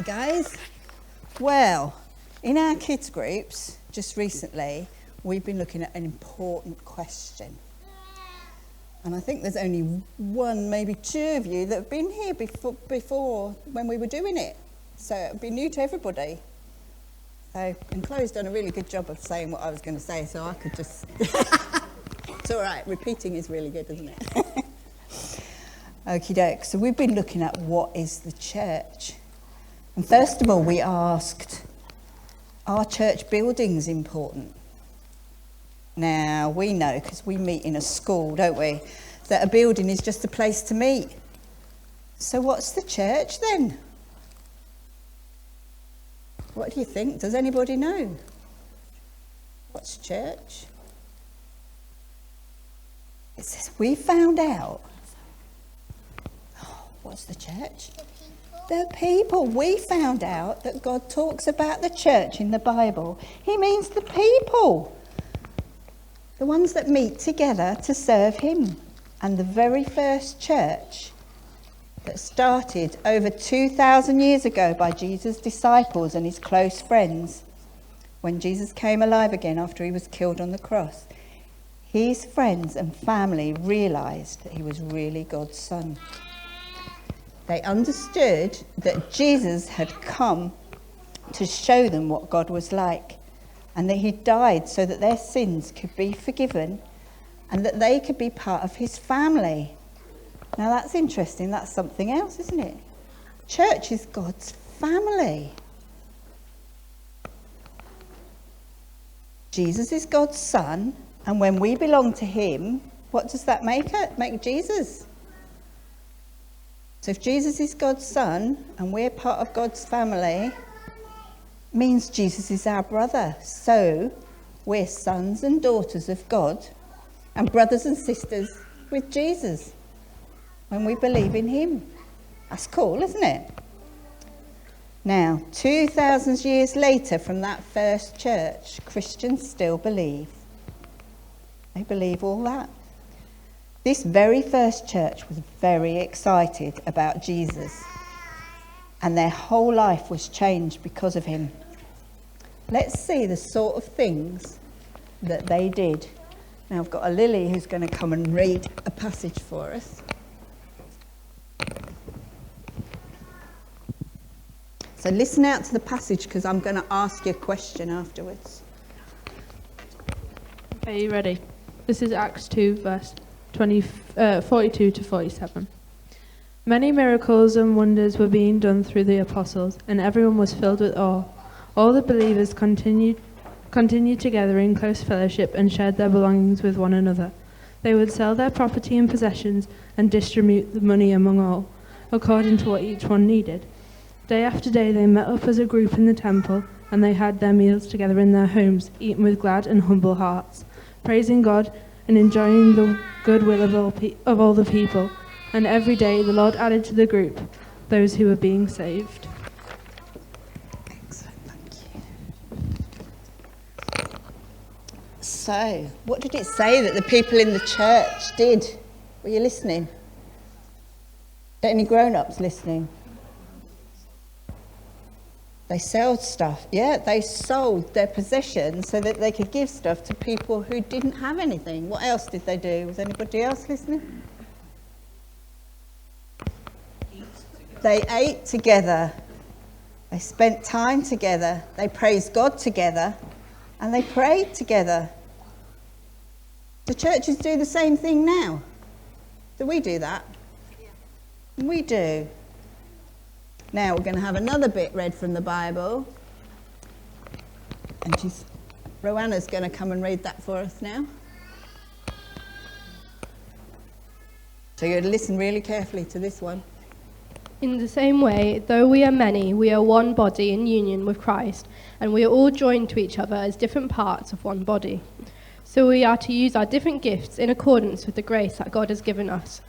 Hi guys. Well, in our kids groups, just recently, we've been looking at an important question. And I think there's only one, maybe two of you that have been here before when we were doing it. So it'll be new to everybody. So, and Chloe's done a really good job of saying what I was going to say, so I could just... It's all right, repeating is really good, isn't it? Okie doke. So we've been looking at what is the church. And first of all, we asked, are church buildings important? Now, we know, because we meet in a school, don't we, that a building is just a place to meet. So what's the church then? What do you think? Does anybody know? What's church? It says, we found out. Oh, what's the church? The people. We found out that God talks about the church in the Bible. He means the people. The ones that meet together to serve him. And the very first church that started over 2,000 years ago by Jesus' disciples and his close friends, when Jesus came alive again after he was killed on the cross, his friends and family realised that he was really God's son. They understood that Jesus had come to show them what God was like, and that he died so that their sins could be forgiven and that they could be part of his family. Now that's interesting. That's something else, isn't it? Church is God's family. Jesus is God's son, and when we belong to him, what does that make it? Make Jesus. So if Jesus is God's son and we're part of God's family, means Jesus is our brother. So we're sons and daughters of God and brothers and sisters with Jesus when we believe in him. That's cool, isn't it? Now, 2,000 years later from that first church, Christians still believe. They believe all that. This very first church was very excited about Jesus, and their whole life was changed because of him. Let's see the sort of things that they did. Now I've got a Lily who's going to come and read a passage for us. So listen out to the passage, because I'm going to ask you a question afterwards. Are you ready? This is Acts 2, verse 42 to 47. Many miracles and wonders were being done through the apostles, and everyone was filled with awe. All the believers continued together in close fellowship and shared their belongings with one another. They would sell their property and possessions and distribute the money among all, according to what each one needed. Day after day they met up as a group in the temple, and they had their meals together in their homes, eating with glad and humble hearts, praising God and enjoying the goodwill of all the people. And every day the Lord added to the group those who were being saved. Excellent, thank you. So, what did it say that the people in the church did? Were you listening? Are any grown-ups listening? They sold stuff. Yeah, they sold their possessions so that they could give stuff to people who didn't have anything. What else did they do? Was anybody else listening? They ate together. They spent time together. They praised God together. And they prayed together. Do churches do the same thing now? Do we do that? Yeah. We do. Now we're going to have another bit read from the Bible. And Rowanna's going to come and read that for us now. So you're going to listen really carefully to this one. In the same way, though we are many, we are one body in union with Christ, and we are all joined to each other as different parts of one body. So we are to use our different gifts in accordance with the grace that God has given us.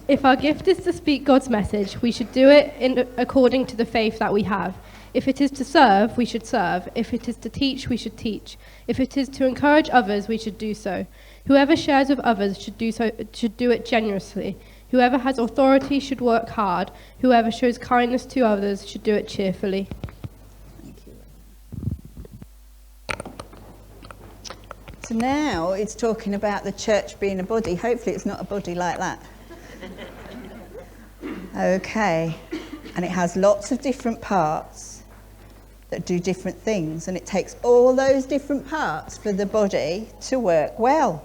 If our gift is to speak God's message, we should do it according to the faith that we have. If it is to serve, we should serve. If it is to teach, we should teach. If it is to encourage others, we should do so. Whoever shares with others should do it generously. Whoever has authority should work hard. Whoever shows kindness to others should do it cheerfully. Thank you. So now it's talking about the church being a body. Hopefully it's not a body like that. Okay. And it has lots of different parts that do different things. And it takes all those different parts for the body to work well.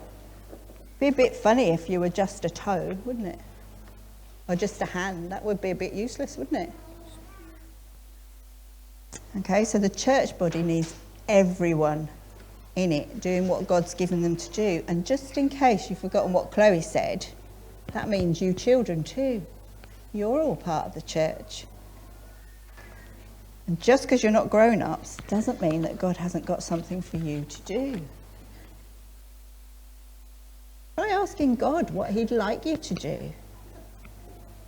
Be a bit funny if you were just a toe, wouldn't it? Or just a hand. That would be a bit useless, wouldn't it? Okay, so the church body needs everyone in it doing what God's given them to do. And just in case you've forgotten what Chloe said, that means you children too. You're all part of the church. And just because you're not grown-ups doesn't mean that God hasn't got something for you to do. Try asking God what he'd like you to do.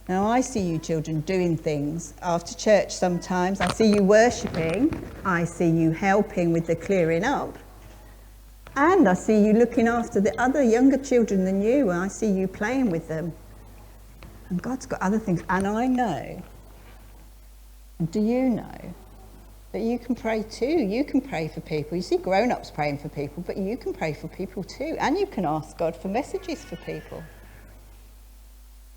Now, I see you children doing things after church sometimes. I see you worshipping. I see you helping with the clearing up. And I see you looking after the other younger children than you, and I see you playing with them. And God's got other things. And I know, do you know, that you can pray too. You can pray for people. You see grown-ups praying for people, but you can pray for people too. And you can ask God for messages for people.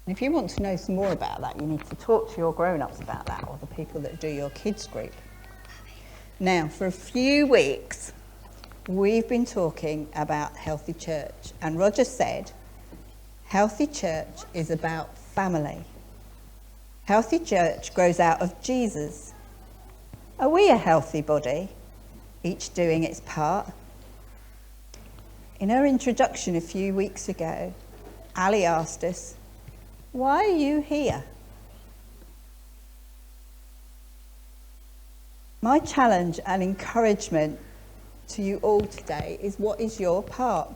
And if you want to know some more about that, you need to talk to your grown-ups about that, or the people that do your kids group. Now, for a few weeks, we've been talking about healthy church. And Roger said, healthy church is about family. Healthy church grows out of Jesus. Are we a healthy body, each doing its part? In her introduction a few weeks ago, Ali asked us, why are you here? My challenge and encouragement to you all today is, what is your part?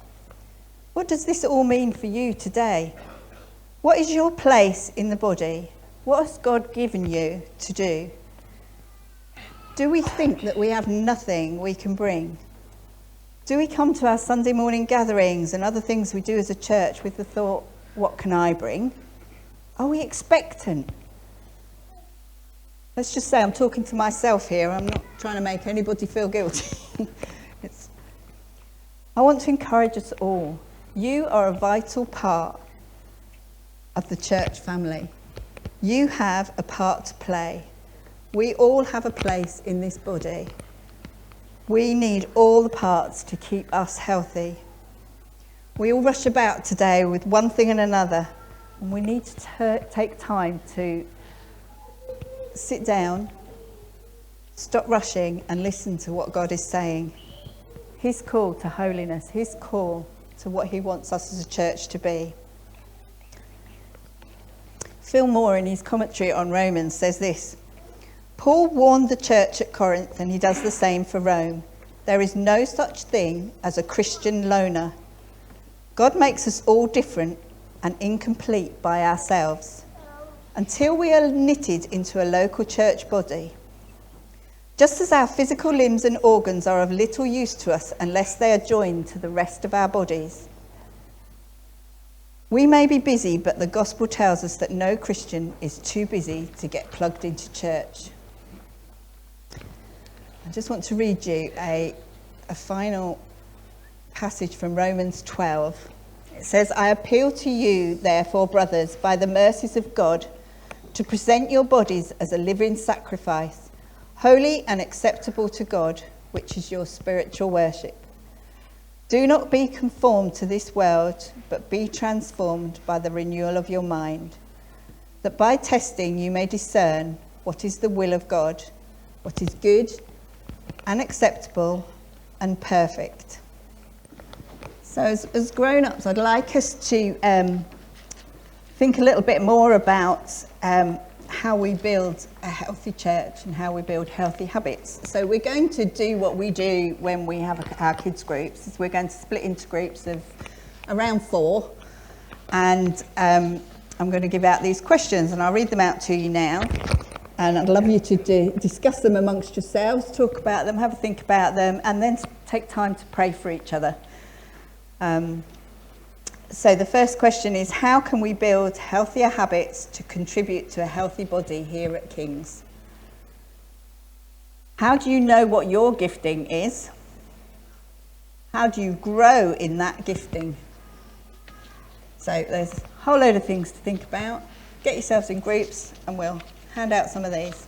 What does this all mean for you today? What is your place in the body? What has God given you to do? Do we think that we have nothing we can bring? Do we come to our Sunday morning gatherings and other things we do as a church with the thought, what can I bring? Are we expectant? Let's just say I'm talking to myself here. I'm not trying to make anybody feel guilty. I want to encourage us all. You are a vital part of the church family. You have a part to play. We all have a place in this body. We need all the parts to keep us healthy. We all rush about today with one thing and another, and we need to take time to sit down, stop rushing, and listen to what God is saying. His call to holiness, his call to what he wants us as a church to be. Phil Moore, in his commentary on Romans, says this: Paul warned the church at Corinth, and he does the same for Rome. There is no such thing as a Christian loner. God makes us all different and incomplete by ourselves. Until we are knitted into a local church body, just as our physical limbs and organs are of little use to us unless they are joined to the rest of our bodies. We may be busy, but the gospel tells us that no Christian is too busy to get plugged into church. I just want to read you a final passage from Romans 12. It says, I appeal to you, therefore, brothers, by the mercies of God, to present your bodies as a living sacrifice, holy and acceptable to God, which is your spiritual worship. Do not be conformed to this world, but be transformed by the renewal of your mind, that by testing you may discern what is the will of God, what is good and acceptable and perfect. So as grown-ups, I'd like us to think a little bit more about how we build a healthy church and how we build healthy habits. So we're going to do what we do when we have our kids groups, is we're going to split into groups of around 4, and I'm going to give out these questions, and I'll read them out to you now, and I'd love you to discuss them amongst yourselves, talk about them, have a think about them, and then take time to pray for each other. So the first question is, how can we build healthier habits to contribute to a healthy body here at King's? How do you know what your gifting is? How do you grow in that gifting? So there's a whole load of things to think about. Get yourselves in groups and we'll hand out some of these.